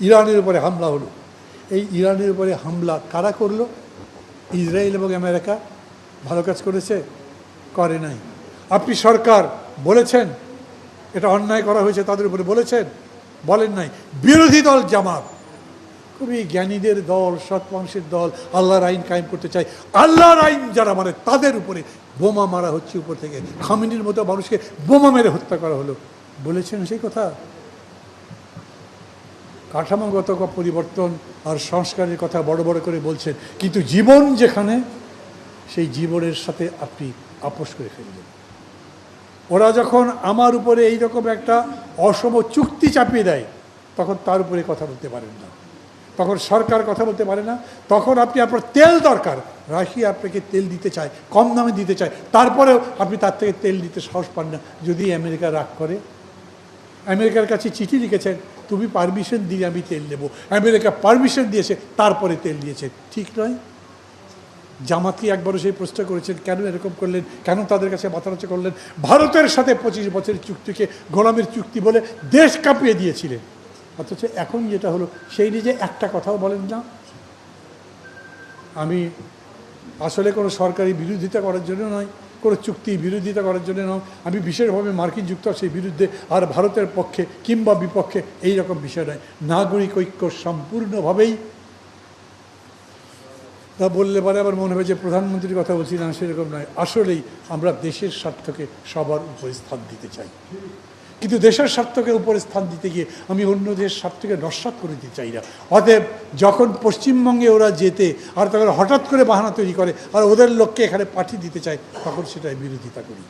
ইরানের উপরে হামলা হলো। এই ইরানের উপরে হামলা কারা করলো? ইসরায়েল এবং আমেরিকা। ভালো কাজ করেছে? করে নাই। আপনি সরকার বলেছেন এটা অন্যায় করা হয়েছে, তাদের উপরে বলেছেন? বলেন নাই। বিরোধী দল জামাত খুবই জ্ঞানীদের দল, সৎ মানুষের দল, আল্লাহর আইন কায়েম করতে চায়। আল্লাহর আইন যারা মানে তাদের উপরে বোমা মারা হচ্ছে উপর থেকে। খামেনির মতো মানুষকে বোমা মেরে হত্যা করা হলো। বলেছেন সেই কথা? কাঠামোগত পরিবর্তন আর সংস্কারের কথা বড় বড় করে বলছেন, কিন্তু জীবন যেখানে, সেই জীবনের সাথে আপনি আপোষ করে ফেললেন। ওরা যখন আমার উপরে এইরকম একটা অসম চুক্তি চাপিয়ে দেয়, তখন তার উপরে কথা বলতে পারেন না, তখন সরকার কথা বলতে পারে না। তখন আপনি আপনার তেল দরকার, রাশিয়া আপনাকে তেল দিতে চায়, কম দামে দিতে চায়, তারপরেও আপনি তার থেকে তেল দিতে সাহস পান না। যদি আমেরিকা রাগ করে, আমেরিকার কাছে চিঠি লিখেছেন, তুমি পারমিশন দিয়ে আমি তেল নেব। আমেরিকা পারমিশন দিয়েছে, তারপরে তেল দিয়েছে। ঠিক নয়? জামাতকে একবারও সেই প্রশ্ন করেছেন, কেন এরকম করলেন, কেন তাদের কাছে মাথানাচা করলেন? ভারতের সাথে 25 বছরের চুক্তিকে গোলামের চুক্তি বলে দেশ কাঁপিয়ে দিয়েছিলেন, অথচ এখন যেটা হলো সেই নিজে একটা কথাও বলেন না। আমি আসলে কোনো সরকারি বিরোধিতা করার জন্য নয়, কোনো চুক্তি বিরোধিতা করার জন্য নয়, আমি বিশেষভাবে মার্কিন যুক্তরাষ্ট্রের বিরুদ্ধে আর ভারতের পক্ষে কিংবা বিপক্ষে এই রকম বিষয় নয়। নাগরিক ঐক্য সম্পূর্ণভাবেই, তা বললে পরে আবার মনে হবে যে প্রধানমন্ত্রীর কথা বলছি, না সেরকম নয়। আসলেই আমরা দেশের স্বার্থকে সবার উপরে স্থান দিতে চাই, কিন্তু দেশের স্বার্থকে উপরে স্থান দিতে গিয়ে আমি অন্য দেশের স্বার্থকে নস্যাৎ করে দিতে চাই না। অতএব যখন পশ্চিমবঙ্গে ওরা যেতে আর তখন হঠাৎ করে বাহানা তৈরি করে আর ওদের লোককে এখানে পাঠিয়ে দিতে চায়, তখন সেটাই বিরোধিতা করি।